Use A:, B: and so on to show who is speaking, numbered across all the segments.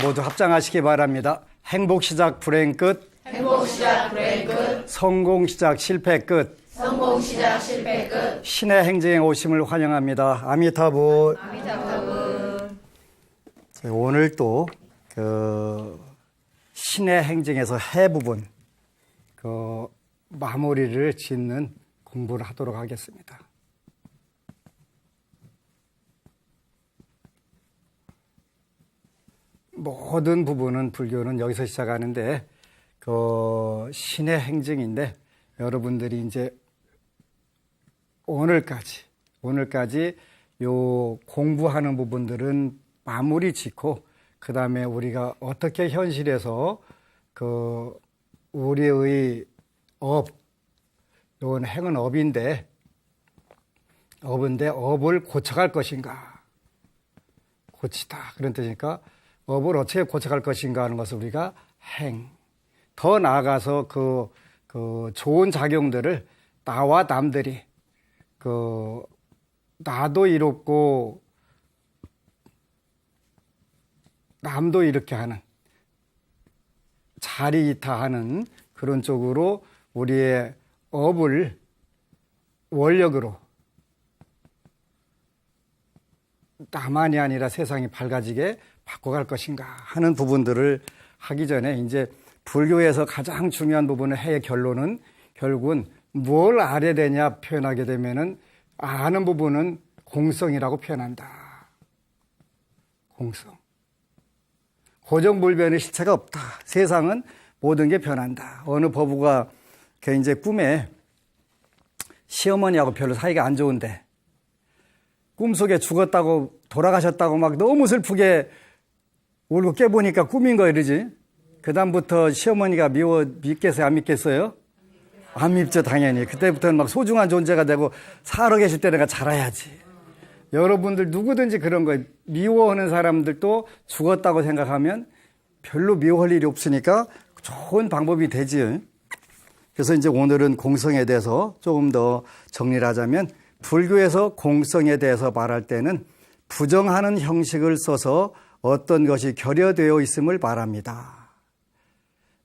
A: 모두 합장하시기 바랍니다. 행복 시작 불행 끝.
B: 행복 시작 불행 끝.
A: 성공 시작 실패 끝.
B: 성공 시작 실패 끝.
A: 신의 행진에 오심을 환영합니다. 아미타불.
B: 아미타불.
A: 오늘 또 신의 행진에서 해 부분 마무리를 짓는 공부를 하도록 하겠습니다. 모든 부분은 불교는 여기서 시작하는데 신의 행진인데 여러분들이 이제 오늘까지 요 공부하는 부분들은 마무리 짓고 그 다음에 우리가 어떻게 현실에서 우리의 요건 행은 업인데 업을 고쳐갈 것인가 고치다 그런 뜻이니까 업을 어떻게 고쳐갈 것인가 하는 것을 우리가 더 나아가서 좋은 작용들을 나와 남들이 나도 이롭고 남도 이렇게 하는 자리이타하는 그런 쪽으로 우리의 업을 원력으로 나만이 아니라 세상이 밝아지게 바꿔갈 것인가 하는 부분들을 하기 전에 이제 불교에서 가장 중요한 부분은 해의 결론은 결국은 뭘 알아야 되냐 표현하게 되면은 아는 부분은 공성이라고 표현한다. 공성. 고정불변의 실체가 없다. 세상은 모든 게 변한다. 어느 법우가 이제 꿈에 시어머니하고 별로 사이가 안 좋은데 꿈속에 죽었다고 돌아가셨다고 막 너무 슬프게 울고 깨보니까 꿈인 거 이러지. 그 다음부터 시어머니가 믿겠어요? 안 믿겠어요? 안 믿죠, 당연히. 그때부터는 막 소중한 존재가 되고 살아 계실 때 내가 잘해야지. 여러분들 누구든지 그런 거예요. 미워하는 사람들도 죽었다고 생각하면 별로 미워할 일이 없으니까 좋은 방법이 되지. 그래서 이제 오늘은 공성에 대해서 조금 더 정리를 하자면 불교에서 공성에 대해서 말할 때는 부정하는 형식을 써서 어떤 것이 결여되어 있음을 말합니다.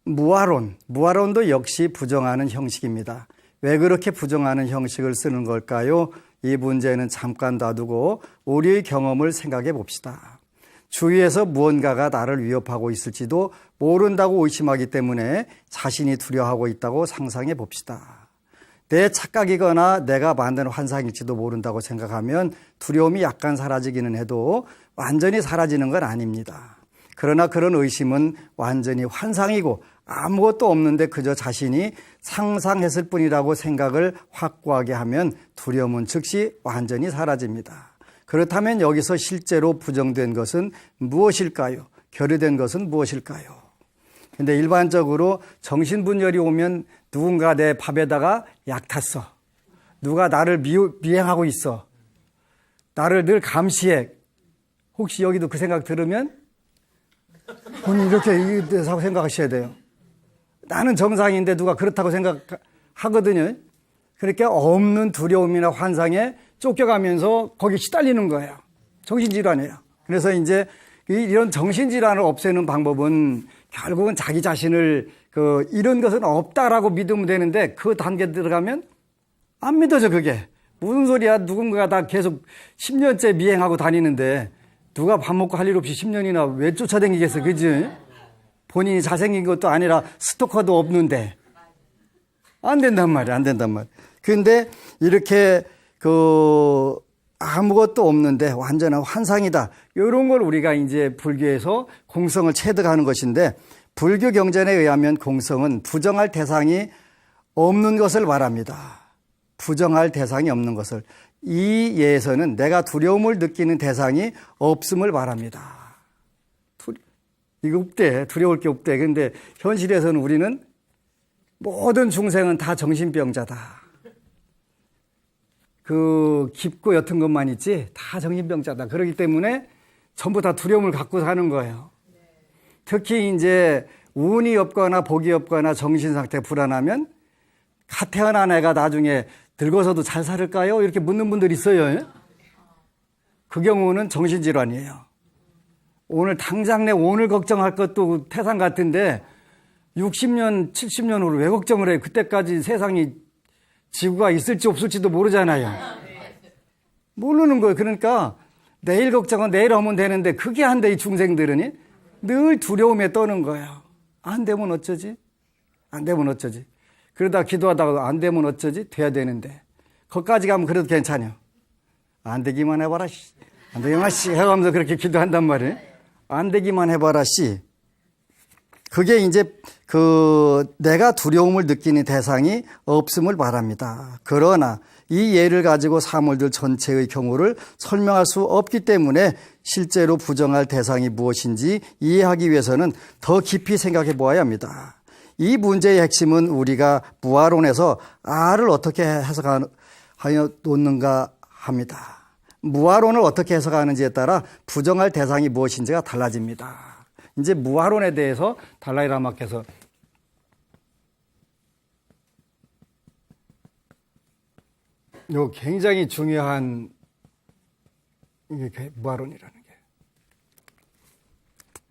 A: 무아론도 역시 부정하는 형식입니다. 왜 그렇게 부정하는 형식을 쓰는 걸까요? 이 문제는 잠깐 놔두고 우리의 경험을 생각해 봅시다. 주위에서 무언가가 나를 위협하고 있을지도 모른다고 의심하기 때문에 자신이 두려워하고 있다고 상상해 봅시다. 내 착각이거나 내가 만든 환상일지도 모른다고 생각하면 두려움이 약간 사라지기는 해도 완전히 사라지는 건 아닙니다. 그러나 그런 의심은 완전히 환상이고 아무것도 없는데 그저 자신이 상상했을 뿐이라고 생각을 확고하게 하면 두려움은 즉시 완전히 사라집니다. 그렇다면 여기서 실제로 부정된 것은 무엇일까요? 결여된 것은 무엇일까요? 근데 일반적으로 정신분열이 오면 누군가 내 밥에다가 약 탔어. 누가 나를 미행하고 있어. 나를 늘 감시해. 혹시 여기도 그 생각 들으면 본인 이렇게 생각하셔야 돼요. 나는 정상인데 누가 그렇다고 생각하거든요. 그러니까 없는 두려움이나 환상에 쫓겨가면서 거기 시달리는 거예요. 정신질환이에요. 그래서 이제 이런 정신질환을 없애는 방법은 결국은 자기 자신을 이런 것은 없다라고 믿으면 되는데 그 단계에 들어가면 안 믿어져 그게. 무슨 소리야. 누군가가 다 계속 10년째 미행하고 다니는데 누가 밥 먹고 할 일 없이 10년이나 왜 쫓아다니겠어. 그지? 본인이 잘생긴 것도 아니라 스토커도 없는데. 안 된단 말이야. 근데 이렇게 아무것도 없는데 완전한 환상이다. 이런 걸 우리가 이제 불교에서 공성을 체득하는 것인데 불교 경전에 의하면 공성은 부정할 대상이 없는 것을 말합니다. 부정할 대상이 없는 것을. 이 예에서는 내가 두려움을 느끼는 대상이 없음을 말합니다. 이거 없대. 두려울 게 없대. 그런데 현실에서는 우리는 모든 중생은 다 정신병자다. 깊고 옅은 것만 있지 다 정신병자다. 그렇기 때문에 전부 다 두려움을 갖고 사는 거예요. 특히 이제 운이 없거나 복이 없거나 정신 상태 불안하면 갓 태어난 애가 나중에 늙어서도 잘 살을까요? 이렇게 묻는 분들이 있어요. 그 경우는 정신질환이에요. 오늘 당장 내 오늘 걱정할 것도 태산 같은데 60년, 70년 후로 왜 걱정을 해요? 그때까지 세상이 지구가 있을지 없을지도 모르잖아요. 모르는 거예요. 그러니까 내일 걱정은 내일 하면 되는데 그게 안 돼, 이 중생들은. 늘 두려움에 떠는 거예요. 안 되면 어쩌지? 안 되면 어쩌지? 그러다 기도하다가 안 되면 어쩌지? 돼야 되는데. 거기까지 가면 그래도 괜찮아요. 안 되기만 해봐라, 씨. 안 되기만 씨. 해가면서 그렇게 기도한단 말이에요. 안 되기만 해봐라, 씨. 그게 이제 내가 두려움을 느끼는 대상이 없음을 말합니다. 그러나 이 예를 가지고 사물들 전체의 경우를 설명할 수 없기 때문에 실제로 부정할 대상이 무엇인지 이해하기 위해서는 더 깊이 생각해 보아야 합니다. 이 문제의 핵심은 우리가 무아론에서 R을 어떻게 해석하여 놓는가 합니다. 무아론을 어떻게 해석하는지에 따라 부정할 대상이 무엇인지가 달라집니다. 이제 무아론에 대해서 달라이 라마께서 요 굉장히 중요한 이게 무아론이라는 게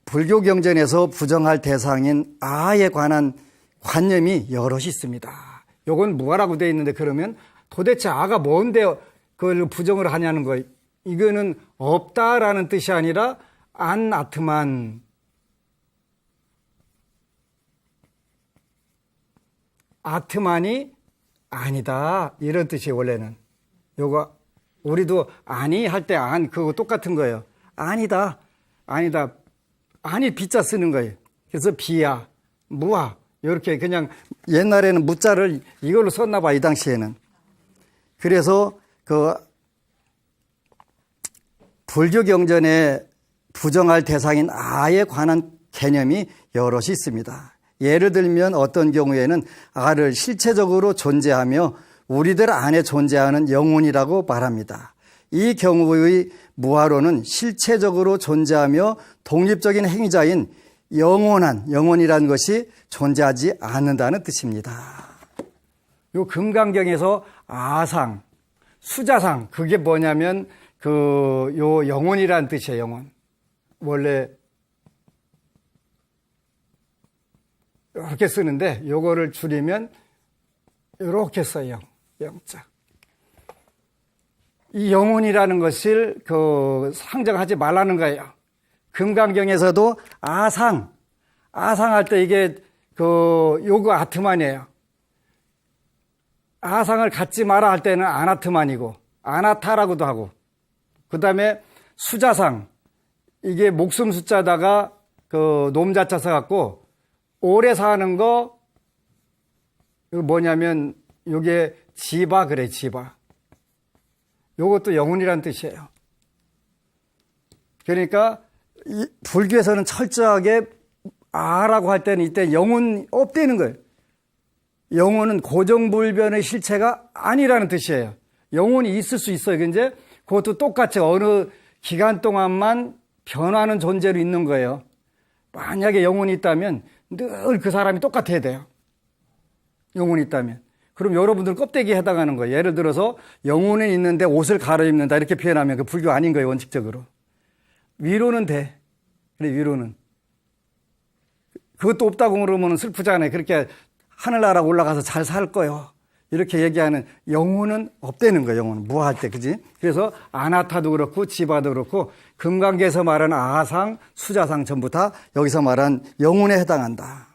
A: 불교 경전에서 부정할 대상인 아에 관한 관념이 여럿이 있습니다. 요건 무아라고 되어 있는데 그러면 도대체 아가 뭔데 그걸 부정을 하냐는 거예요. 이거는 없다라는 뜻이 아니라 아트만 아트만이 아니다 이런 뜻이에요. 원래는 요거 우리도 아니 할 때 안 그거 똑같은 거예요. 아니다 아니 비자 쓰는 거예요. 그래서 비야 무아 이렇게 그냥 옛날에는 무자를 이걸로 썼나 봐, 이 당시에는. 그래서 불교 경전에 부정할 대상인 아에 관한 개념이 여럿이 있습니다. 예를 들면 어떤 경우에는 아를 실체적으로 존재하며 우리들 안에 존재하는 영혼이라고 말합니다. 이 경우의 무아론은 실체적으로 존재하며 독립적인 행위자인 영원이라는 것이 존재하지 않는다는 뜻입니다. 요 금강경에서 아상, 수자상, 그게 뭐냐면 요 영혼이라는 뜻이에요, 영혼. 원래 이렇게 쓰는데 요거를 줄이면 이렇게 써요. 영자. 이 영혼이라는 것을 상정하지 말라는 거예요. 금강경에서도 아상할 때 이게 요거 아트만이에요. 아상을 갖지 마라 할 때는 아나트만이고 아나타라고도 하고, 그 다음에 수자상, 이게 목숨 숫자다가 놈자자 써갖고 오래 사는 거 이거 뭐냐면 요게 지바 그래, 지바. 요것도 영혼이란 뜻이에요. 그러니까 이 불교에서는 철저하게 아라고 할 때는 이때 영혼 없대는 거예요. 영혼은 고정불변의 실체가 아니라는 뜻이에요. 영혼이 있을 수 있어요. 근데 그것도 똑같이 어느 기간 동안만 변하는 존재로 있는 거예요. 만약에 영혼이 있다면 늘 그 사람이 똑같아야 돼요. 영혼이 있다면. 그럼 여러분들 껍데기에 해당하는 거예요. 예를 들어서 영혼은 있는데 옷을 갈아입는다 이렇게 표현하면 그 불교 아닌 거예요. 원칙적으로. 위로는 돼. 그래, 위로는. 그것도 없다고 그러면 슬프잖아요. 그렇게 하늘나라 올라가서 잘 살 거요. 이렇게 얘기하는 영혼은 없다는 거예요. 영혼은 무아할 때, 그지? 그래서 아나타도 그렇고 지바도 그렇고 금강계에서 말하는 아상, 수자상 전부 다 여기서 말한 영혼에 해당한다.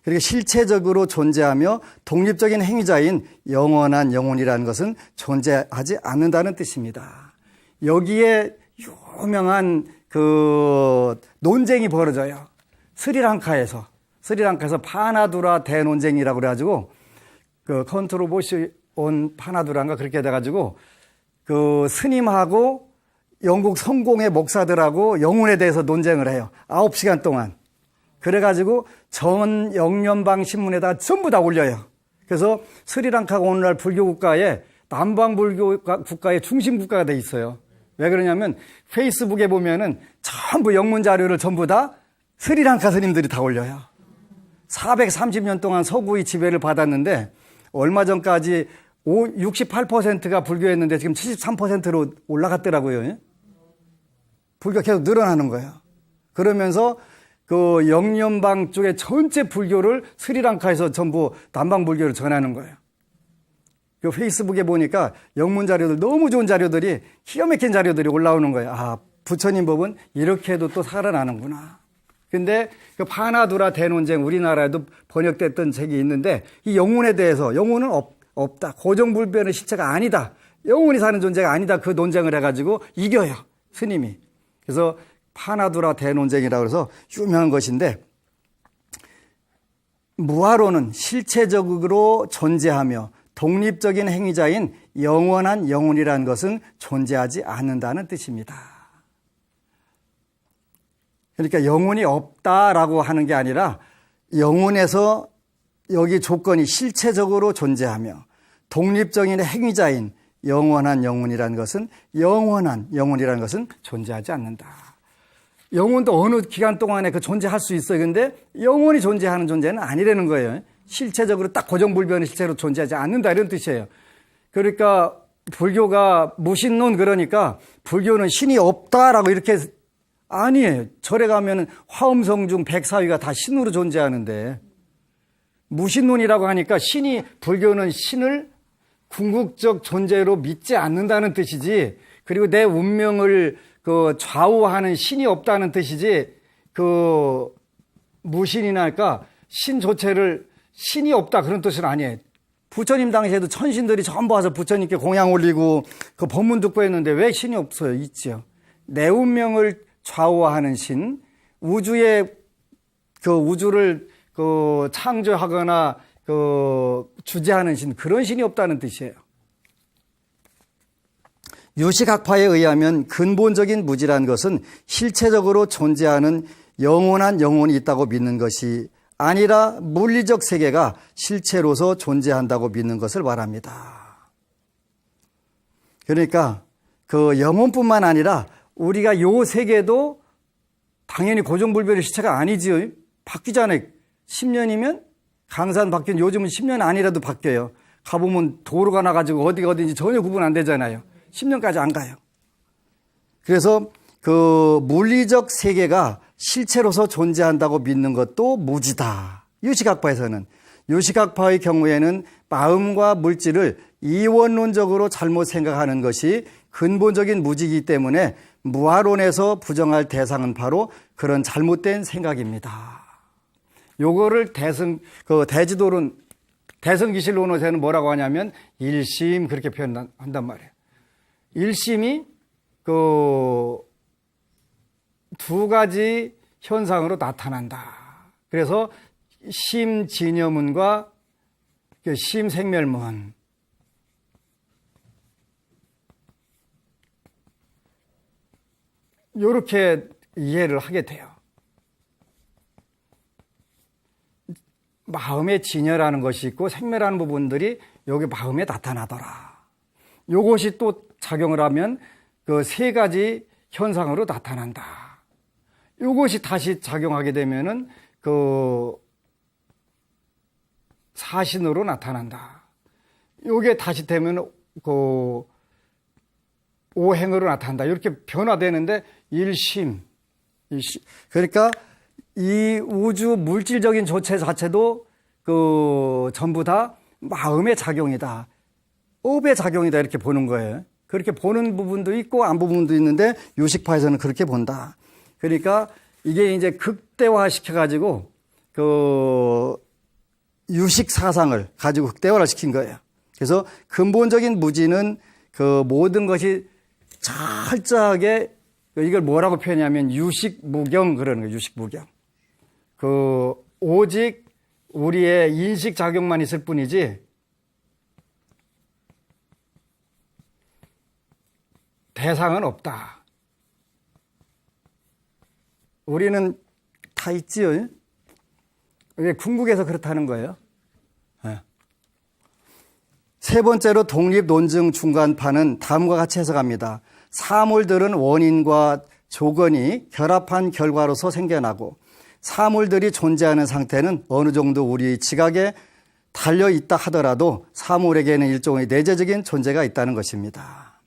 A: 그리고 실체적으로 존재하며 독립적인 행위자인 영원한 영혼이라는 것은 존재하지 않는다는 뜻입니다. 여기에 유명한 논쟁이 벌어져요. 스리랑카에서 파나두라 대논쟁이라고 그래가지고 컨트로버시 온 파나두라인가 그렇게 돼가지고 스님하고 영국 성공의 목사들하고 영혼에 대해서 논쟁을 해요. 9시간 동안. 그래가지고 전 영연방 신문에다 전부 다 올려요. 그래서 스리랑카가 오늘날 불교 국가에 남방 불교 국가의 중심 국가가 돼 있어요. 왜 그러냐면 페이스북에 보면은 전부 영문 자료를 전부 다 스리랑카 스님들이 다 올려요. 430년 동안 서구의 지배를 받았는데 얼마 전까지 68%가 불교였는데 지금 73%로 올라갔더라고요. 불교가 계속 늘어나는 거예요. 그러면서 그 영연방 쪽의 전체 불교를 스리랑카에서 전부 남방 불교를 전하는 거예요. 그 페이스북에 보니까 영문 자료들, 너무 좋은 자료들이, 기가 막힌 자료들이 올라오는 거예요. 아, 부처님 법은 이렇게 해도 또 살아나는구나. 근데 그 파나두라 대논쟁, 우리나라에도 번역됐던 책이 있는데, 이 영혼에 대해서, 영혼은 없다. 고정불변의 실체가 아니다. 영혼이 사는 존재가 아니다. 그 논쟁을 해가지고 이겨요, 스님이. 그래서 파나두라 대논쟁이라고 해서 유명한 것인데, 무아로는 실체적으로 존재하며 독립적인 행위자인 영원한 영혼이라는 것은 존재하지 않는다는 뜻입니다. 그러니까 영혼이 없다라고 하는 게 아니라 영혼에서 여기 조건이 실체적으로 존재하며 독립적인 행위자인 영원한 영혼이라는 것은 존재하지 않는다. 영혼도 어느 기간 동안에 그 존재할 수 있어요. 근데 영혼이 존재하는 존재는 아니라는 거예요. 실체적으로 딱 고정불변의 실체로 존재하지 않는다, 이런 뜻이에요. 그러니까 불교가 무신론, 그러니까 불교는 신이 없다라고 이렇게, 아니에요. 절에 가면은 화엄성중 백사위가 다 신으로 존재하는데, 무신론이라고 하니까 불교는 신을 궁극적 존재로 믿지 않는다는 뜻이지, 그리고 내 운명을 그 좌우하는 신이 없다는 뜻이지, 그 무신이나 할까 신 조체를 신이 없다, 그런 뜻은 아니에요. 부처님 당시에도 천신들이 전부 와서 부처님께 공양 올리고 그 법문 듣고 했는데 왜 신이 없어요? 있지요. 내 운명을 좌우하는 신, 우주의 그 우주를 그 창조하거나 그 주재하는 신, 그런 신이 없다는 뜻이에요. 유식학파에 의하면 근본적인 무지란 것은 실체적으로 존재하는 영원한 영혼이 있다고 믿는 것이 아니라 물리적 세계가 실체로서 존재한다고 믿는 것을 말합니다. 그러니까 그 영혼뿐만 아니라 우리가 요 세계도 당연히 고정불변의 실체가 아니지요. 바뀌잖아요. 10년이면 강산 바뀌는, 요즘은 10년 아니라도 바뀌어요. 가보면 도로가 나가지고 어디가 어딘지 전혀 구분 안 되잖아요. 10년까지 안 가요. 그래서 그 물리적 세계가 실체로서 존재한다고 믿는 것도 무지다. 유식학파에서는. 유식학파의 경우에는 마음과 물질을 이원론적으로 잘못 생각하는 것이 근본적인 무지이기 때문에 무아론에서 부정할 대상은 바로 그런 잘못된 생각입니다. 요거를 대지도론, 대성기실론에서는 뭐라고 하냐면 일심, 그렇게 표현한단 말이에요. 일심이 두 가지 현상으로 나타난다. 그래서 심진여문과 심생멸문, 이렇게 이해를 하게 돼요. 마음의 진여라는 것이 있고 생멸하는 부분들이 여기 마음에 나타나더라. 이것이 또 작용을 하면 그 세 가지 현상으로 나타난다. 이것이 다시 작용하게 되면은 그 사신으로 나타난다. 이게 다시 되면 그 오행으로 나타난다. 이렇게 변화되는데 일심. 그러니까 이 우주 물질적인 조체 자체도 그 전부 다 마음의 작용이다. 업의 작용이다. 이렇게 보는 거예요. 그렇게 보는 부분도 있고 안 보는 부분도 있는데 유식파에서는 그렇게 본다. 그러니까 이게 이제 극대화 시켜가지고 그 유식 사상을 가지고 극대화를 시킨 거예요. 그래서 근본적인 무지는 그 모든 것이 철저하게, 이걸 뭐라고 표현하냐면 유식무경, 그러는 거예요. 유식무경. 그 오직 우리의 인식 작용만 있을 뿐이지 대상은 없다. 우리는 다 있지요. 이게 궁극에서 그렇다는 거예요. 네. 세 번째로 독립 논증 중간파는 다음과 같이 해석합니다. 사물들은 원인과 조건이 결합한 결과로서 생겨나고 사물들이 존재하는 상태는 어느 정도 우리 지각에 달려있다 하더라도 사물에게는 일종의 내재적인 존재가 있다는 것입니다.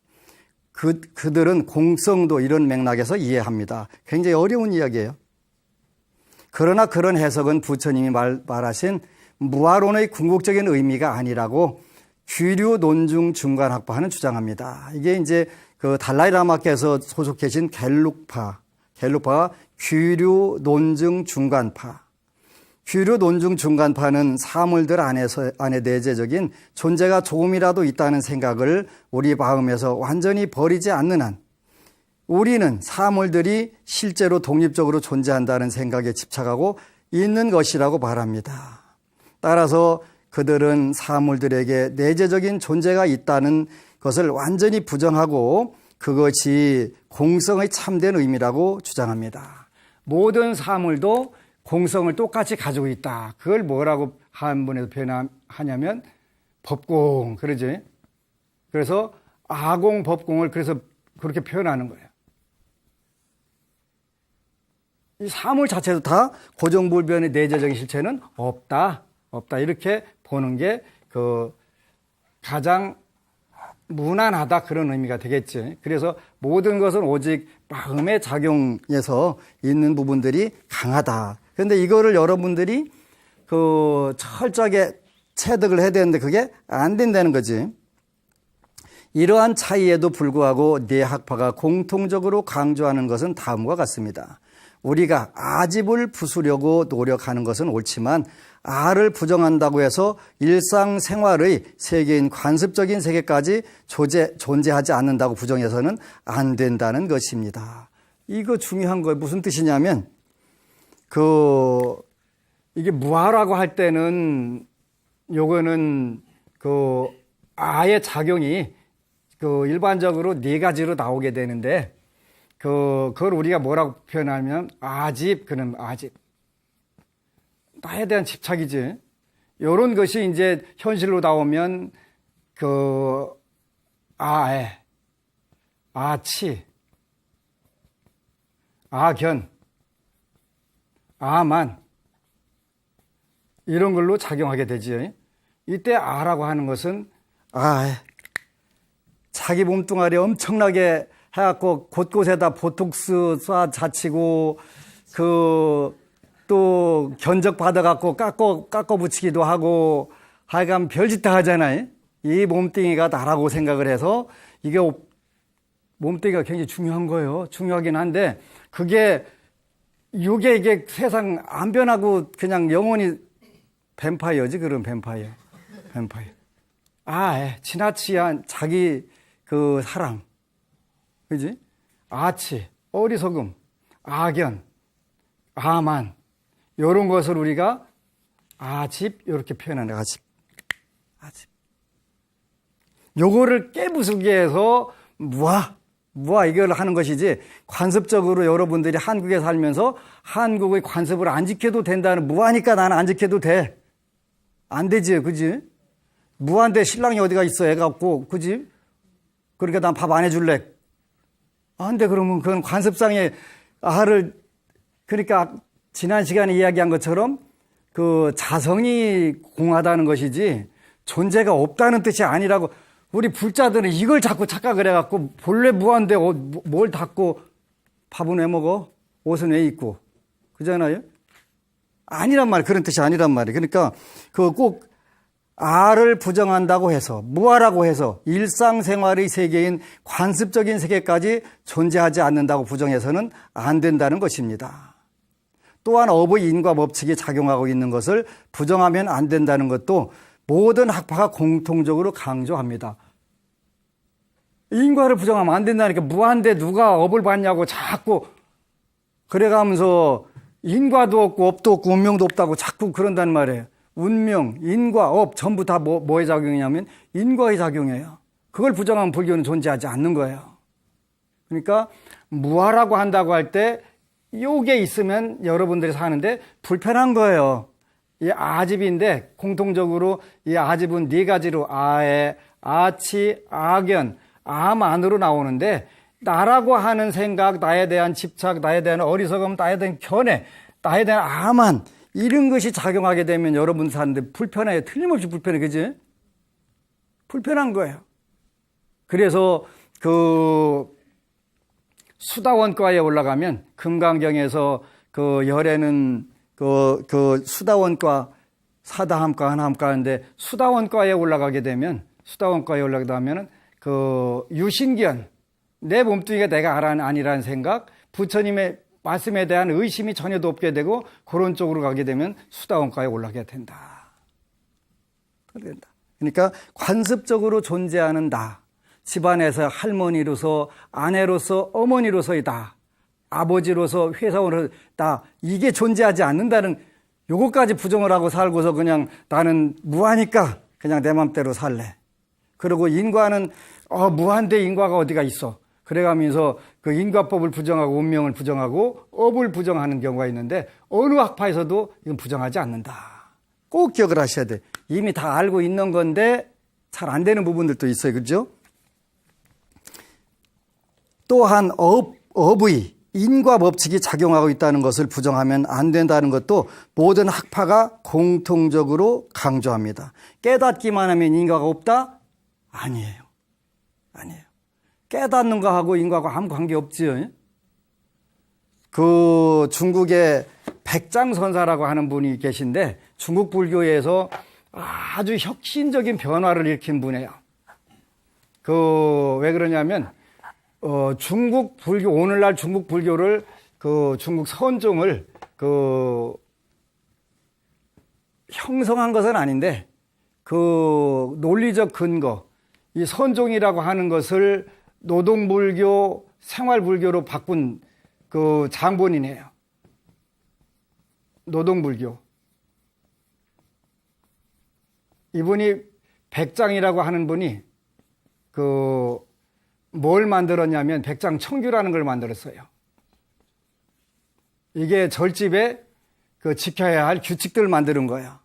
A: 그들은 공성도 이런 맥락에서 이해합니다. 굉장히 어려운 이야기예요. 그러나 그런 해석은 부처님이 말하신 무아론의 궁극적인 의미가 아니라고 규류 논중 중간학파는 주장합니다. 이게 이제 그 달라이라마께서 소속해진 갤룩파가 규류 논중 중간파. 규류 논중 중간파는 사물들 안에 내재적인 존재가 조금이라도 있다는 생각을 우리 마음에서 완전히 버리지 않는 한 우리는 사물들이 실제로 독립적으로 존재한다는 생각에 집착하고 있는 것이라고 말합니다. 따라서 그들은 사물들에게 내재적인 존재가 있다는 것을 완전히 부정하고 그것이 공성의 참된 의미라고 주장합니다. 모든 사물도 공성을 똑같이 가지고 있다. 그걸 뭐라고 한문에서 표현하냐면 법공, 그러지? 그래서 아공, 법공을 그래서 그렇게 표현하는 거예요. 이 사물 자체도 다 고정불변의 내재적인 실체는 없다. 이렇게 보는 게 그 가장 무난하다 그런 의미가 되겠지. 그래서 모든 것은 오직 마음의 작용에서 있는 부분들이 강하다. 그런데 이거를 여러분들이 그 철저하게 체득을 해야 되는데 그게 안 된다는 거지. 이러한 차이에도 불구하고 네 학파가 공통적으로 강조하는 것은 다음과 같습니다. 우리가 아집을 부수려고 노력하는 것은 옳지만 아를 부정한다고 해서 일상생활의 세계인 관습적인 세계까지 존재하지 않는다고 부정해서는 안 된다는 것입니다. 이거 중요한 거예요. 무슨 뜻이냐면 이게 무아라고 할 때는 요거는 아의 작용이 일반적으로 네 가지로 나오게 되는데 그걸 우리가 뭐라고 표현하면 아집, 그는 아집. 나에 대한 집착이지. 요런 것이 이제 현실로 나오면 아애, 아치, 아견, 아만 이런 걸로 작용하게 되지. 이때 아라고 하는 것은 자기 몸뚱아리 엄청나게 해갖고 곳곳에다 보톡스 쏴 자치고 또 견적 받아갖고 깎어 붙이기도 하고 하여간 별짓 다 하잖아요. 이 몸뚱이가 나라고 생각을 해서 이게 몸뚱이가 굉장히 중요한 거예요. 중요하긴 한데 이게 세상 안 변하고 그냥 영원히 뱀파이어지. 그런 뱀파이어. 지나치한 자기 사랑. 그지? 아치, 어리석음, 아견, 아만 이런 것을 우리가 아집 이렇게 표현하는 거야. 아집. 요거를 깨부수기 위해서 무아 이걸 하는 것이지 관습적으로 여러분들이 한국에 살면서 한국의 관습을 안 지켜도 된다는 무아니까 나는 안 지켜도 돼. 안 되지, 그지? 무아인데 신랑이 어디가 있어, 애가 없고, 그지? 그러니까 난 밥 안 해줄래. 근데 그러면 그건 관습상의 그러니까 지난 시간에 이야기한 것처럼 자성이 공하다는 것이지 존재가 없다는 뜻이 아니라고. 우리 불자들은 이걸 자꾸 착각을 해갖고 본래 무한데 뭘 닦고 밥은 왜 먹어? 옷은 왜 입고? 그잖아요? 아니란 말이에요. 그런 뜻이 아니란 말이에요. 그러니까 꼭 아를 부정한다고 해서 무아라고 해서 일상생활의 세계인 관습적인 세계까지 존재하지 않는다고 부정해서는 안 된다는 것입니다. 또한 업의 인과 법칙이 작용하고 있는 것을 부정하면 안 된다는 것도 모든 학파가 공통적으로 강조합니다. 인과를 부정하면 안 된다니까. 무한데 누가 업을 받냐고 자꾸 그래가면서 인과도 없고 업도 없고 운명도 없다고 자꾸 그런단 말이에요. 운명, 인과, 업 전부 다 뭐의 작용이냐면 인과의 작용이에요. 그걸 부정하면 불교는 존재하지 않는 거예요. 그러니까 무아라고 한다고 할 때 요게 있으면 여러분들이 사는데 불편한 거예요. 이 아집인데 공통적으로 이 아집은 네 가지로 아에, 아치, 아견, 아만으로 나오는데 나라고 하는 생각, 나에 대한 집착, 나에 대한 어리석음, 나에 대한 견해, 나에 대한 아만 이런 것이 작용하게 되면 여러분 사는데 불편해요. 틀림없이 불편해. 그지? 불편한 거예요. 그래서 그 수다원과에 올라가면 금강경에서 그 열애는 그 수다원과 사다함과 하나함과 하는데 수다원과에 올라가게 되면 그 유신견, 내 몸뚱이가 내가 아니라는 생각, 부처님의 말씀에 대한 의심이 전혀도 없게 되고 그런 쪽으로 가게 되면 수다원과에 올라가게 된다. 그러니까 관습적으로 존재하는 나, 집안에서 할머니로서, 아내로서, 어머니로서의 나, 아버지로서, 회사원으로서 나, 이게 존재하지 않는다는 요것까지 부정을 하고 살고서 그냥 나는 무하니까 그냥 내 맘대로 살래. 그리고 인과는 무한대 인과가 어디가 있어. 그래가면서 그 인과법을 부정하고 운명을 부정하고 업을 부정하는 경우가 있는데 어느 학파에서도 이건 부정하지 않는다. 꼭 기억을 하셔야 돼. 이미 다 알고 있는 건데 잘 안 되는 부분들도 있어요. 그죠? 또한 업의 인과 법칙이 작용하고 있다는 것을 부정하면 안 된다는 것도 모든 학파가 공통적으로 강조합니다. 깨닫기만 하면 인과가 없다? 아니에요. 깨닫는 거하고 인과하고 아무 관계 없지요. 그 중국의 백장선사라고 하는 분이 계신데 중국 불교에서 아주 혁신적인 변화를 일으킨 분이에요. 왜 그러냐면 중국 불교, 오늘날 중국 불교를 중국 선종을 형성한 것은 아닌데 논리적 근거, 이 선종이라고 하는 것을 노동불교, 생활불교로 바꾼 장본인이에요. 노동불교. 이분이 백장이라고 하는 분이 뭘 만들었냐면 백장청규라는 걸 만들었어요. 이게 절집에 지켜야 할 규칙들을 만드는 거예요.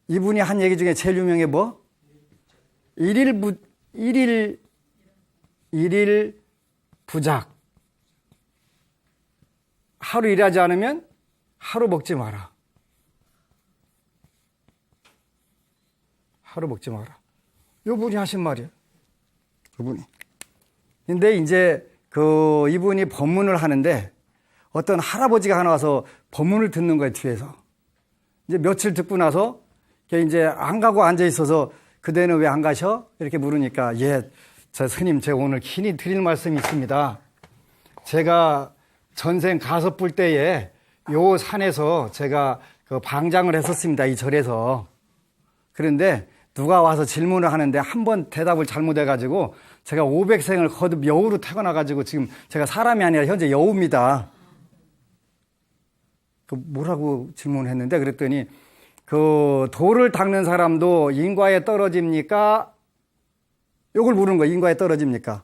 A: 이분이 한 얘기 중에 제일 유명해 뭐? 일일 부작. 하루 일하지 않으면 하루 먹지 마라. 하루 먹지 마라. 요 분이 하신 말이에요. 그분이. 근데 이제 이분이 법문을 하는데 어떤 할아버지가 하나 와서 법문을 듣는 거예요, 뒤에서. 이제 며칠 듣고 나서 이제 안 가고 앉아 있어서 그대는 왜 안 가셔? 이렇게 물으니까 저 스님, 제가 오늘 긴히 드릴 말씀이 있습니다. 제가 전생 가섭불 때에 요 산에서 제가 방장을 했었습니다. 이 절에서. 그런데 누가 와서 질문을 하는데 한 번 대답을 잘못해가지고 제가 500생을 거듭 여우로 태어나가지고 지금 제가 사람이 아니라 현재 여우입니다. 뭐라고 질문을 했는데 그랬더니 돌을 닦는 사람도 인과에 떨어집니까? 요걸 물은 거예요. 인과에 떨어집니까?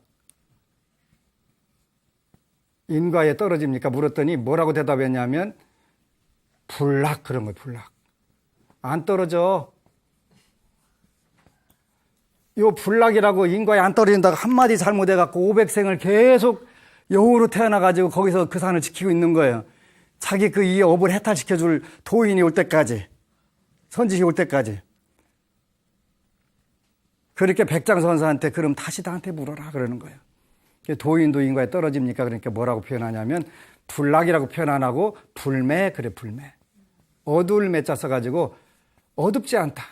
A: 인과에 떨어집니까? 물었더니 뭐라고 대답했냐면 불락 그런 거예요. 불락. 안 떨어져. 요 불락이라고 인과에 안 떨어진다고 한마디 잘못해갖고 500생을 계속 여우로 태어나가지고 거기서 그 산을 지키고 있는 거예요. 자기 이 업을 해탈시켜줄 도인이 올 때까지, 선지시 올 때까지. 그렇게 백장선사한테 그럼 다시 나한테 물어라 그러는 거예요. 도인도 인과에 떨어집니까? 그러니까 뭐라고 표현하냐면 불락이라고 표현 안 하고 불매, 그래 불매. 어두울 매자 써가지고 어둡지 않다.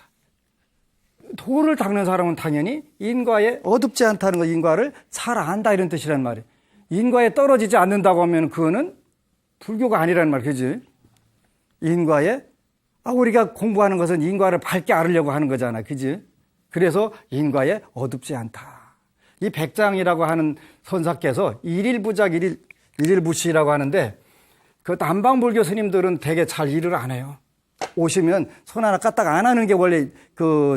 A: 돌을 닦는 사람은 당연히 인과에 어둡지 않다는 거, 인과를 잘 안다 이런 뜻이란 말이에요. 인과에 떨어지지 않는다고 하면 그거는 불교가 아니라는 말, 그지? 인과에 우리가 공부하는 것은 인과를 밝게 알으려고 하는 거잖아, 그지? 그래서 인과에 어둡지 않다. 이 백장이라고 하는 선사께서 일일부작 일일부시라고 하는데 남방불교 스님들은 되게 잘 일을 안 해요. 오시면 손 하나 까딱 안 하는 게 원래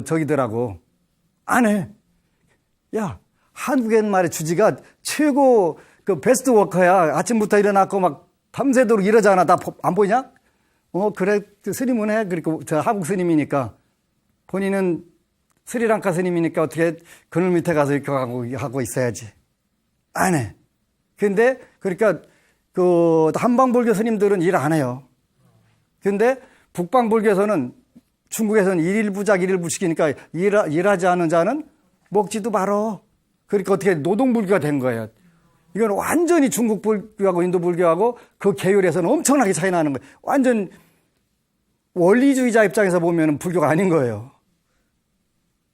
A: 저기더라고. 안 해. 야, 한국인 말의 주지가 최고 베스트 워커야. 아침부터 일어났고 막 밤새도록 이러잖아. 나 안 보이냐? 그래. 스님은 해. 그리고 저 한국 스님이니까. 본인은 스리랑카 스님이니까 어떻게 그늘 밑에 가서 이렇게 하고 있어야지. 안 해. 근데 그러니까 한방불교 스님들은 일 안 해요. 근데 북방불교에서는 중국에서는 일일부작 일일부식이니까 일하지 않은 자는 먹지도 말어. 그러니까 어떻게 노동불교가 된 거예요. 이건 완전히 중국 불교하고 인도 불교하고 그 계율에서는 엄청나게 차이 나는 거예요. 완전 원리주의자 입장에서 보면 불교가 아닌 거예요.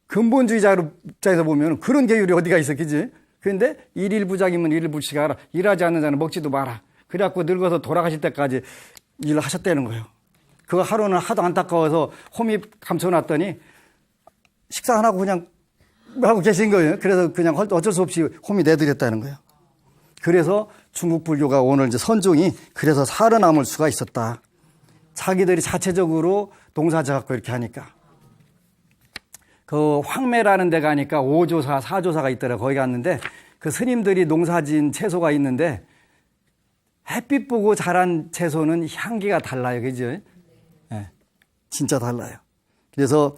A: 근본주의자 입장에서 보면 그런 계율이 어디가 있었겠지? 그런데 일일부작이면 일일불식하라. 일하지 않는 자는 먹지도 마라. 그래갖고 늙어서 돌아가실 때까지 일을 하셨다는 거예요. 그 하루는 하도 안타까워서 홈이 감춰놨더니 식사 안 하고 그냥 하고 계신 거예요. 그래서 그냥 어쩔 수 없이 홈이 내드렸다는 거예요. 그래서 중국 불교가 오늘 이제 선종이 그래서 살아남을 수가 있었다. 자기들이 자체적으로 농사져갖고 이렇게 하니까. 그 황매라는 데 가니까 5조사, 4조사가 있더라. 거기 갔는데 그 스님들이 농사진 채소가 있는데 햇빛 보고 자란 채소는 향기가 달라요. 그죠? 네, 진짜 달라요. 그래서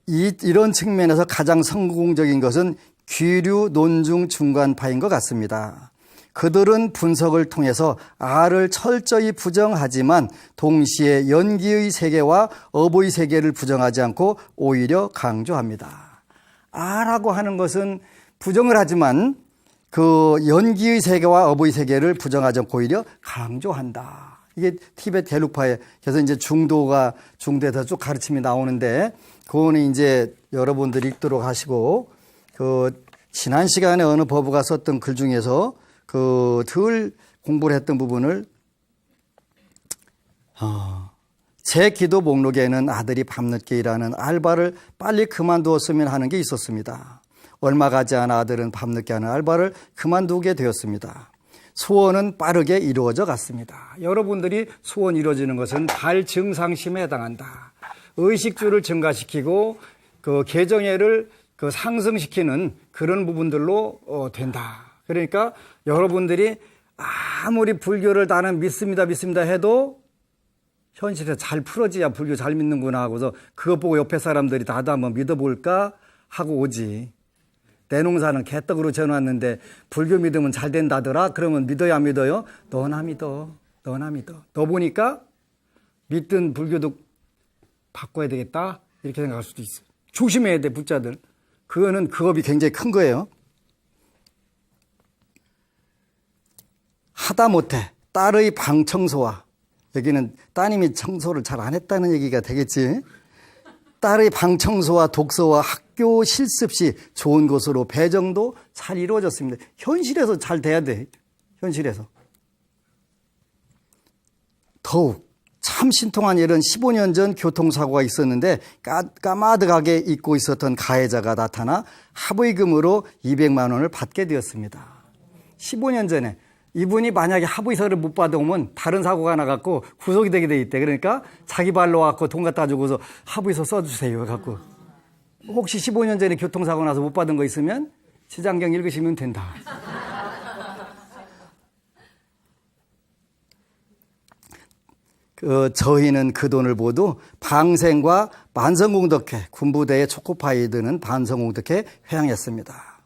A: 이런 측면에서 가장 성공적인 것은 귀류 논중 중간파인 것 같습니다. 그들은 분석을 통해서 알을 철저히 부정하지만 동시에 연기의 세계와 업의 세계를 부정하지 않고 오히려 강조합니다. 알하고 하는 것은 부정을 하지만 그 연기의 세계와 업의 세계를 부정하지 않고 오히려 강조한다. 이게 티베트 갤룩파의 그래서 이제 중도에서 쭉 가르침이 나오는데 그거는 이제 여러분들이 읽도록 하시고 지난 시간에 어느 법우가 썼던 글 중에서 덜 공부를 했던 부분을 제 기도 목록에는 아들이 밤늦게 일하는 알바를 빨리 그만두었으면 하는 게 있었습니다. 얼마 가지 않아 아들은 밤늦게 하는 알바를 그만두게 되었습니다. 소원은 빠르게 이루어져 갔습니다. 여러분들이 소원 이루어지는 것은 발증상심에 해당한다. 의식주를 증가시키고 그 개정애를 상승시키는 그런 부분들로 된다. 그러니까 여러분들이 아무리 불교를 나는 믿습니다 해도 현실에 잘 풀어지야 불교 잘 믿는구나 하고서 그것 보고 옆에 사람들이 나도 한번 믿어볼까 하고 오지. 내 농사는 개떡으로 지어놨는데 불교 믿으면 잘 된다더라. 그러면 믿어야 안 믿어요? 너나 믿어. 너 보니까 믿든 불교도 바꿔야 되겠다 이렇게 생각할 수도 있어요. 조심해야 돼 불자들. 그거는 그 업이 굉장히 큰 거예요. 하다못해 딸의 방 청소와 여기는 따님이 청소를 잘 안 했다는 얘기가 되겠지. 딸의 방 청소와 독서와 학교 실습 시 좋은 곳으로 배정도 잘 이루어졌습니다. 현실에서 잘 돼야 돼. 현실에서. 더욱 참 신통한 일은 15년 전 교통사고가 있었는데 까마득하게 잊고 있었던 가해자가 나타나 합의금으로 200만 원을 받게 되었습니다. 15년 전에 이분이 만약에 합의서를 못 받아오면 다른 사고가 나갖고 구속이 되게 돼 있대. 그러니까 자기 발로 갖고 돈 갖다 주고서 합의서 써주세요. 갖고 혹시 15년 전에 교통사고 나서 못 받은 거 있으면 시장경 읽으시면 된다. 저희는 그 돈을 모두 방생과 만성공덕회 군부대에 초코파이 드는 반성공덕회 회항했습니다.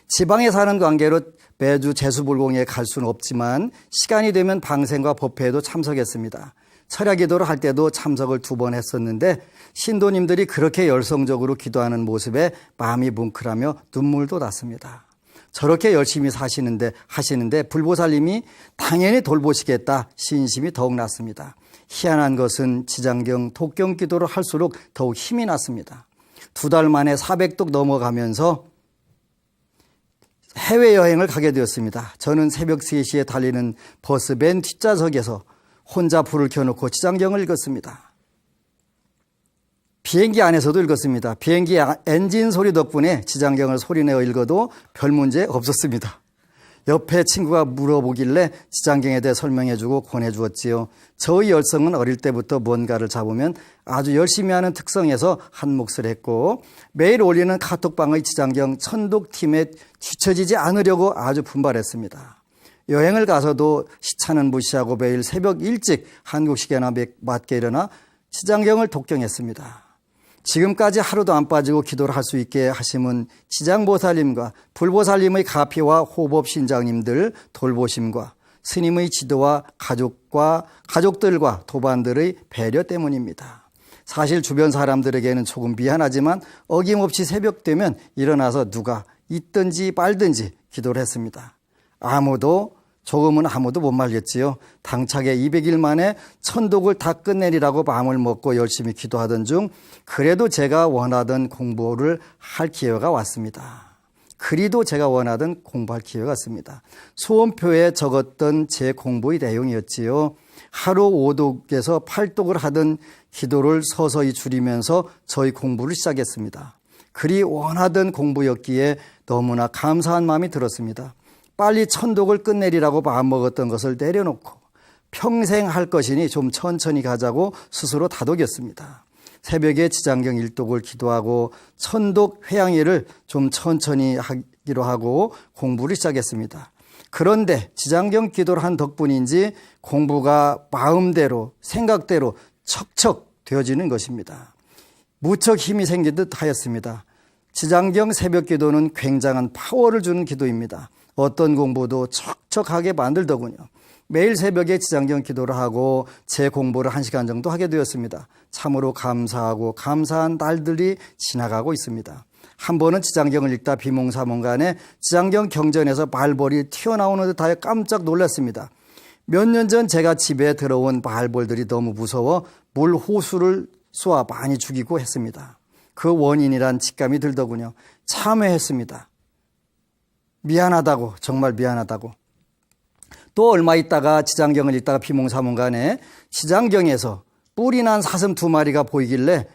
A: 지방에 사는 관계로 매주 제수불공에 갈 수는 없지만 시간이 되면 방생과 법회에도 참석했습니다. 철야기도를 할 때도 참석을 2번 했었는데 신도님들이 그렇게 열성적으로 기도하는 모습에 마음이 뭉클하며 눈물도 났습니다. 저렇게 열심히 하시는데 불보살님이 당연히 돌보시겠다 신심이 더욱 났습니다. 희한한 것은 지장경, 독경 기도를 할수록 더욱 힘이 났습니다. 2달 만에 400독 넘어가면서 해외여행을 가게 되었습니다. 저는 새벽 3시에 달리는 버스 맨 뒷좌석에서 혼자 불을 켜놓고 지장경을 읽었습니다. 비행기 안에서도 읽었습니다. 비행기 엔진 소리 덕분에 지장경을 소리내어 읽어도 별 문제 없었습니다. 옆에 친구가 물어보길래 지장경에 대해 설명해주고 권해주었지요. 저의 열성은 어릴 때부터 뭔가를 잡으면 아주 열심히 하는 특성에서 한 몫을 했고 매일 올리는 카톡방의 지장경 천독팀에 뒤처지지 않으려고 아주 분발했습니다. 여행을 가서도 시차는 무시하고 매일 새벽 일찍 한국 시계나 맞게 일어나 지장경을 독경했습니다. 지금까지 하루도 안 빠지고 기도를 할 수 있게 하심은 지장보살님과 불보살님의 가피와 호법 신장님들 돌보심과 스님의 지도와 가족들과 도반들의 배려 때문입니다. 사실 주변 사람들에게는 조금 미안하지만 어김없이 새벽 되면 일어나서 누가 있든지 말든지 기도를 했습니다. 조금은 아무도 못 말렸지요. 당차게 200일 만에 천독을 다 끝내리라고 마음을 먹고 열심히 기도하던 중 그래도 제가 원하던 공부를 할 기회가 왔습니다. 그리도 제가 원하던 공부할 기회가 왔습니다. 소원표에 적었던 제 공부의 내용이었지요. 하루 5독에서 8독을 하던 기도를 서서히 줄이면서 저희 공부를 시작했습니다. 그리 원하던 공부였기에 너무나 감사한 마음이 들었습니다. 빨리 천독을 끝내리라고 마음먹었던 것을 내려놓고 평생 할 것이니 좀 천천히 가자고 스스로 다독였습니다. 새벽에 지장경 1독을 기도하고 천독 회양일을 좀 천천히 하기로 하고 공부를 시작했습니다. 그런데 지장경 기도를 한 덕분인지 공부가 마음대로 생각대로 척척 되어지는 것입니다. 무척 힘이 생긴 듯 하였습니다. 지장경 새벽 기도는 굉장한 파워를 주는 기도입니다. 어떤 공부도 척척하게 만들더군요. 매일 새벽에 지장경 기도를 하고 제 공부를 1시간 정도 하게 되었습니다. 참으로 감사하고 감사한 날들이 지나가고 있습니다. 한 번은 지장경을 읽다 비몽사몽간에 지장경 경전에서 말벌이 튀어나오는 듯하여 깜짝 놀랐습니다. 몇 년 전 제가 집에 들어온 말벌들이 너무 무서워 물 호수를 쏘아 많이 죽이고 했습니다. 그 원인이란 직감이 들더군요. 참회했습니다. 미안하다고, 정말 미안하다고. 또 얼마 있다가 지장경을 읽다가 비몽사몽간에 지장경에서 뿔이 난 사슴 2마리가 보이길래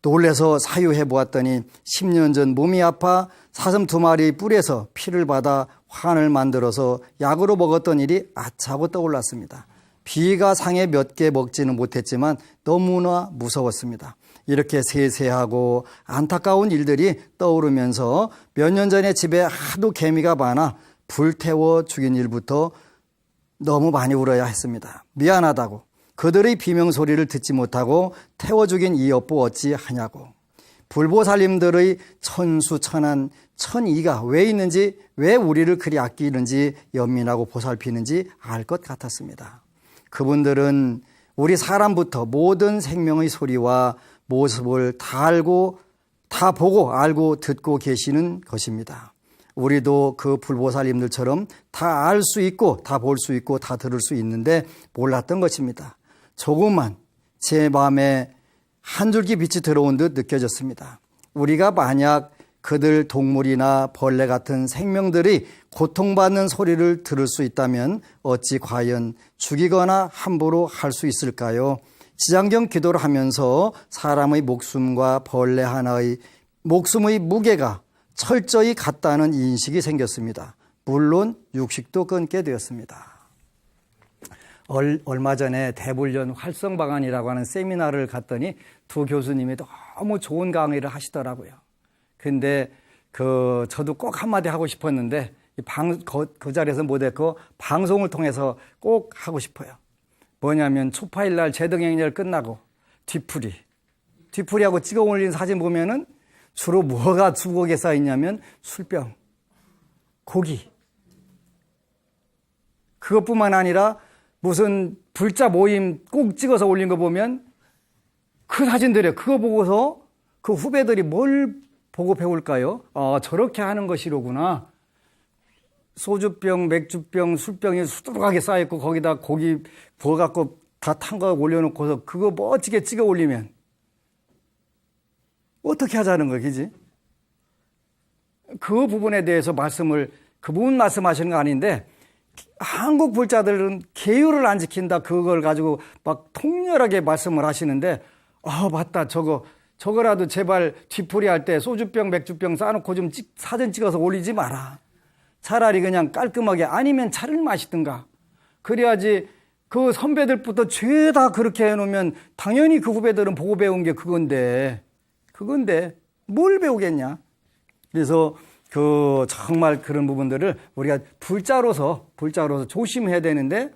A: 놀래서 사유해 보았더니 10년 전 몸이 아파 사슴 2마리 뿔에서 피를 받아 환을 만들어서 약으로 먹었던 일이 아차고 떠올랐습니다. 비가 상에 몇 개 먹지는 못했지만 너무나 무서웠습니다. 이렇게 세세하고 안타까운 일들이 떠오르면서 몇 년 전에 집에 하도 개미가 많아 불태워 죽인 일부터 너무 많이 울어야 했습니다. 미안하다고. 그들의 비명소리를 듣지 못하고 태워 죽인 이 여보 어찌 하냐고. 불보살님들의 천수천한 천이가 왜 있는지, 왜 우리를 그리 아끼는지, 연민하고 보살피는지 알 것 같았습니다. 그분들은 우리 사람부터 모든 생명의 소리와 모습을 다 보고 알고 듣고 계시는 것입니다. 우리도 그 불보살님들처럼 다 알 수 있고 다 볼 수 있고 다 들을 수 있는데 몰랐던 것입니다. 조금만 제 마음에 한 줄기 빛이 들어온 듯 느껴졌습니다. 우리가 만약 그들 동물이나 벌레 같은 생명들이 고통받는 소리를 들을 수 있다면 어찌 과연 죽이거나 함부로 할 수 있을까요? 지장경 기도를 하면서 사람의 목숨과 벌레 하나의 목숨의 무게가 철저히 같다는 인식이 생겼습니다. 물론 육식도 끊게 되었습니다. 얼마 전에 대불련 활성방안이라고 하는 세미나를 갔더니 두 교수님이 너무 좋은 강의를 하시더라고요. 근데 저도 꼭 한마디 하고 싶었는데 그 자리에서 못했고 방송을 통해서 꼭 하고 싶어요. 뭐냐면 초파일 날 제등행렬 끝나고 뒤풀이하고 찍어 올린 사진 보면은 주로 뭐가 주걱에 쌓이냐면 술병, 고기. 그것뿐만 아니라 무슨 불자 모임 꼭 찍어서 올린 거 보면 그 사진들이에요. 그거 보고서 그 후배들이 뭘 보고 배울까요? 저렇게 하는 것이로구나. 소주병, 맥주병, 술병이 수두룩하게 쌓여있고 거기다 고기 구워갖고 다 탄 거 올려놓고서 그거 멋지게 찍어 올리면 어떻게 하자는 거야, 그지? 그 부분에 대해서 그분 말씀하시는 거 아닌데 한국 불자들은 계율을 안 지킨다 그걸 가지고 막 통렬하게 말씀을 하시는데 맞다 저거라도 제발 뒤풀이 할 때 소주병 맥주병 쌓아놓고 좀 사진 찍어서 올리지 마라. 차라리 그냥 깔끔하게 아니면 차를 마시든가. 그래야지 그 선배들부터 죄다 그렇게 해놓으면 당연히 그 후배들은 보고 배운 게 그건데 뭘 배우겠냐. 그래서 정말 그런 부분들을 우리가 불자로서 조심해야 되는데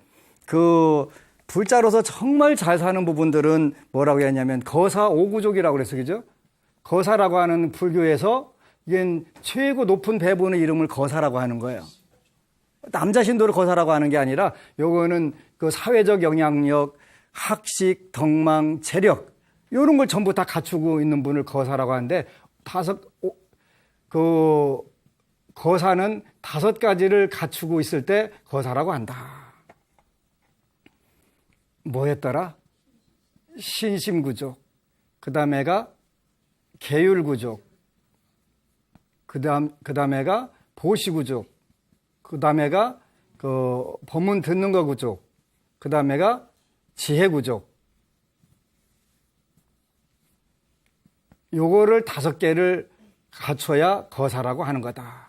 A: 불자로서 정말 잘 사는 부분들은 뭐라고 했냐면 거사 오구족이라고 그랬어, 그죠? 거사라고 하는 불교에서 이게 최고 높은 배분의 이름을 거사라고 하는 거예요. 남자 신도를 거사라고 하는 게 아니라 요거는 그 사회적 영향력, 학식, 덕망, 재력 이런 걸 전부 다 갖추고 있는 분을 거사라고 하는데 거사는 5가지를 갖추고 있을 때 거사라고 한다. 뭐였더라? 신심구족, 그 다음에가 계율구족, 그 다음에가 보시구족, 그 다음에가 법문 듣는 거 구족, 그 다음에가 지혜구족. 요거를 5개를 갖춰야 거사라고 하는 거다.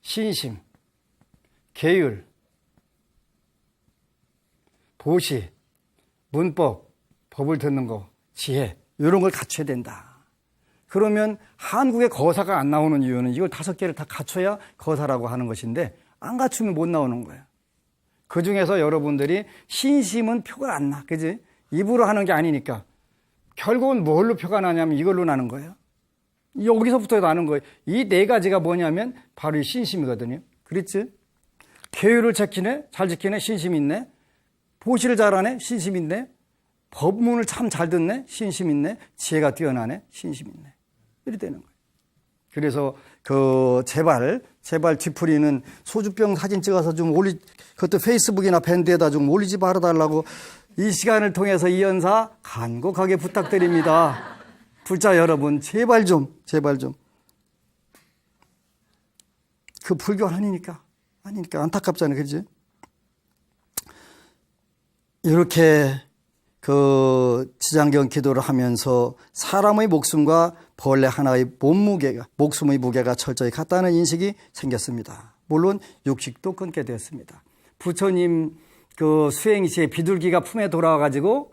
A: 신심, 계율, 보시, 문법, 법을 듣는 거, 지혜, 이런 걸 갖춰야 된다. 그러면 한국에 거사가 안 나오는 이유는 이걸 5개를 다 갖춰야 거사라고 하는 것인데 안 갖추면 못 나오는 거예요. 그 중에서 여러분들이 신심은 표가 안 나. 그지? 입으로 하는 게 아니니까. 결국은 뭘로 표가 나냐면 이걸로 나는 거예요. 여기서부터 나는 거예요. 이 4가지가 뭐냐면 바로 이 신심이거든요. 그렇지? 계율을 잘 지키네? 신심 있네. 보시를 잘하네? 신심 있네. 법문을 참 잘 듣네? 신심 있네. 지혜가 뛰어나네? 신심 있네. 이렇게 되는 거예요. 그래서 제발 뒤풀이는 소주병 사진 찍어서 좀 그것도 페이스북이나 밴드에다 좀 올리지 말아달라고 이 시간을 통해서 이 연사 간곡하게 부탁드립니다. 불자 여러분, 제발 좀. 그 불교 아니니까 안타깝잖아요. 그지? 이렇게 지장경 기도를 하면서 사람의 목숨과 벌레 하나의 목숨의 무게가 철저히 같다는 인식이 생겼습니다. 물론 육식도 끊게 되었습니다. 부처님 수행 시에 비둘기가 품에 돌아와가지고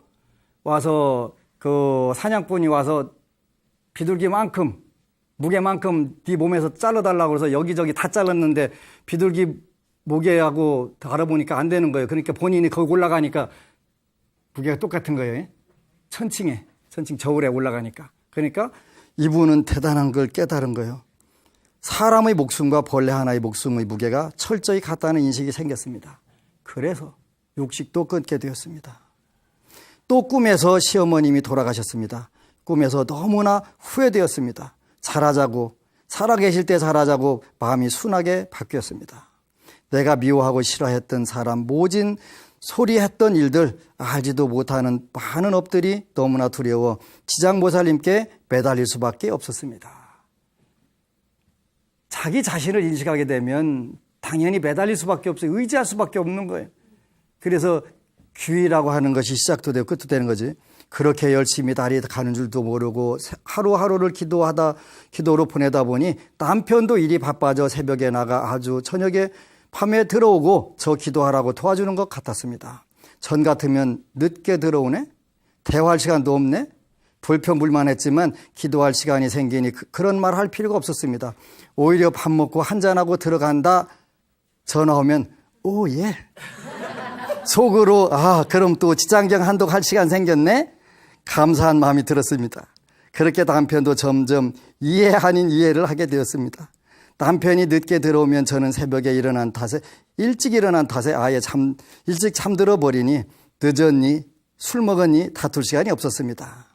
A: 와서 사냥꾼이 와서 비둘기만큼 무게만큼 네 몸에서 잘라달라고 해서 여기저기 다 잘랐는데 비둘기 무게하고 알아보니까 안 되는 거예요. 그러니까 본인이 거기 올라가니까 무게가 똑같은 거예요. 천칭 저울에 올라가니까. 그러니까 이분은 대단한 걸 깨달은 거예요. 사람의 목숨과 벌레 하나의 목숨의 무게가 철저히 같다는 인식이 생겼습니다. 그래서 육식도 끊게 되었습니다. 또 꿈에서 시어머님이 돌아가셨습니다. 꿈에서 너무나 후회되었습니다. 살아계실 때 잘하자고 마음이 순하게 바뀌었습니다. 내가 미워하고 싫어했던 사람, 모진 소리했던 일들, 알지도 못하는 많은 업들이 너무나 두려워 지장보살님께 매달릴 수밖에 없었습니다. 자기 자신을 인식하게 되면 당연히 매달릴 수밖에 없어요. 의지할 수밖에 없는 거예요. 그래서 귀라고 하는 것이 시작도 되고 끝도 되는 거지. 그렇게 열심히 달이 가는 줄도 모르고 하루하루를 기도로 보내다 보니 남편도 일이 바빠져 새벽에 나가 아주 저녁에 밤에 들어오고 저 기도하라고 도와주는 것 같았습니다. 전 같으면 늦게 들어오네? 대화할 시간도 없네? 불평불만했지만 기도할 시간이 생기니 그런 말 할 필요가 없었습니다. 오히려 밥 먹고 한잔하고 들어간다 전화 오면 오 예. 속으로 그럼 또 지장경 한독할 시간 생겼네? 감사한 마음이 들었습니다. 그렇게 남편도 점점 이해 아닌 이해를 하게 되었습니다. 남편이 늦게 들어오면 저는 새벽에 일찍 일어난 탓에 아예 일찍 잠들어 버리니 늦었니 술 먹었니 다툴 시간이 없었습니다.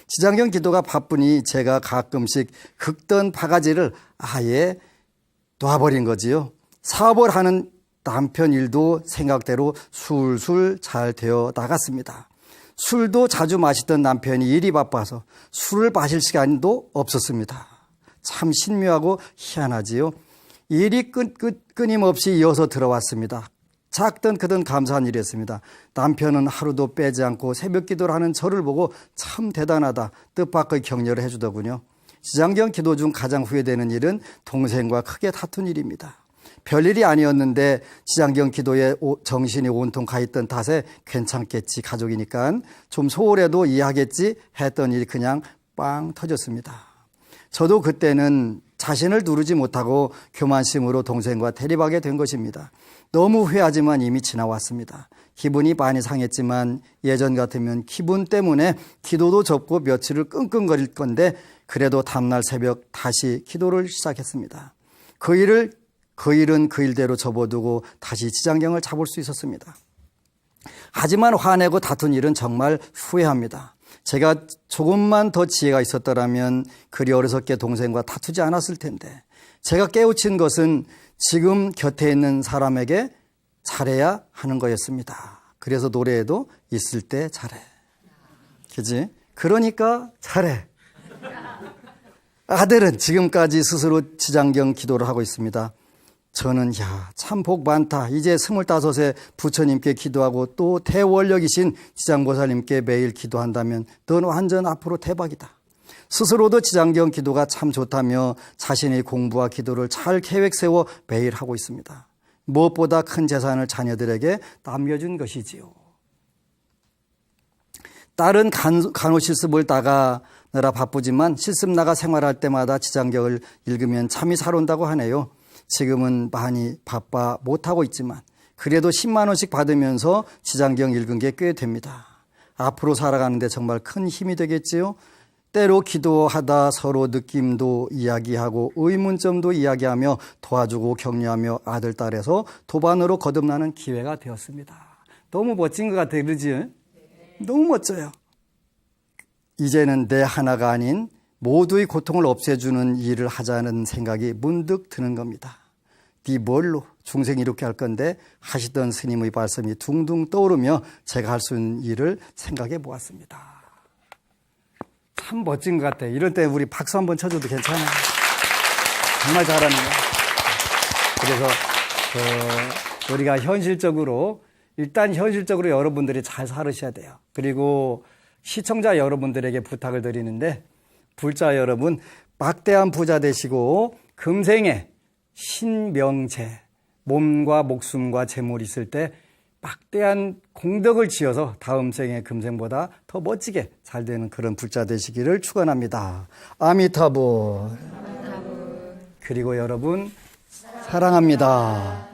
A: 지장경 기도가 바쁘니 제가 가끔씩 긁던 바가지를 아예 놔버린 거지요. 사업을 하는 남편 일도 생각대로 술술 잘 되어 나갔습니다. 술도 자주 마시던 남편이 일이 바빠서 술을 마실 시간도 없었습니다. 참 신묘하고 희한하지요. 일이 끊임없이 이어서 들어왔습니다. 작든 크든 감사한 일이었습니다. 남편은 하루도 빼지 않고 새벽 기도를 하는 저를 보고 참 대단하다 뜻밖의 격려를 해주더군요. 지장경 기도 중 가장 후회되는 일은 동생과 크게 다툰 일입니다. 별일이 아니었는데 지장경 기도에 정신이 온통 가 있던 탓에 괜찮겠지 가족이니까 좀 소홀해도 이해하겠지 했던 일이 그냥 빵 터졌습니다. 저도 그때는 자신을 누르지 못하고 교만심으로 동생과 대립하게 된 것입니다. 너무 후회하지만 이미 지나왔습니다. 기분이 많이 상했지만 예전 같으면 기분 때문에 기도도 접고 며칠을 끙끙거릴 건데 그래도 다음날 새벽 다시 기도를 시작했습니다. 그 일은 그 일대로 접어두고 다시 지장경을 잡을 수 있었습니다. 하지만 화내고 다툰 일은 정말 후회합니다. 제가 조금만 더 지혜가 있었더라면 그리 어리석게 동생과 다투지 않았을 텐데 제가 깨우친 것은 지금 곁에 있는 사람에게 잘해야 하는 거였습니다. 그래서 노래에도 있을 때 잘해. 그지? 그러니까 잘해. 아들은 지금까지 스스로 지장경 기도를 하고 있습니다. 저는 참 복 많다. 이제 25세 부처님께 기도하고 또 대원력이신 지장보살님께 매일 기도한다면 넌 완전 앞으로 대박이다. 스스로도 지장경 기도가 참 좋다며 자신의 공부와 기도를 잘 계획 세워 매일 하고 있습니다. 무엇보다 큰 재산을 자녀들에게 남겨준 것이지요. 딸은 간호 실습을 나가느라 바쁘지만 실습 나가 생활할 때마다 지장경을 읽으면 잠이 잘 온다고 하네요. 지금은 많이 바빠 못하고 있지만 그래도 10만 원씩 받으면서 지장경 읽은 게 꽤 됩니다. 앞으로 살아가는데 정말 큰 힘이 되겠지요. 때로 기도하다 서로 느낌도 이야기하고 의문점도 이야기하며 도와주고 격려하며 아들, 딸에서 도반으로 거듭나는 기회가 되었습니다. 너무 멋진 것 같아요. 그러지? 너무 멋져요. 이제는 내 하나가 아닌 모두의 고통을 없애주는 일을 하자는 생각이 문득 드는 겁니다. 네 뭘로 중생 이렇게 할 건데 하시던 스님의 말씀이 둥둥 떠오르며 제가 할 수 있는 일을 생각해 보았습니다. 참 멋진 것 같아요. 이럴 때 우리 박수 한번 쳐줘도 괜찮아요. 정말 잘하는 거예요. 그래서 우리가 일단 현실적으로 여러분들이 잘 살으셔야 돼요. 그리고 시청자 여러분들에게 부탁을 드리는데 불자 여러분 막대한 부자 되시고 금생에 신명재, 몸과 목숨과 재물이 있을 때 막대한 공덕을 지어서 다음 생에 금생보다 더 멋지게 잘 되는 그런 불자 되시기를 축원합니다. 아미타불. 그리고 여러분 사랑합니다.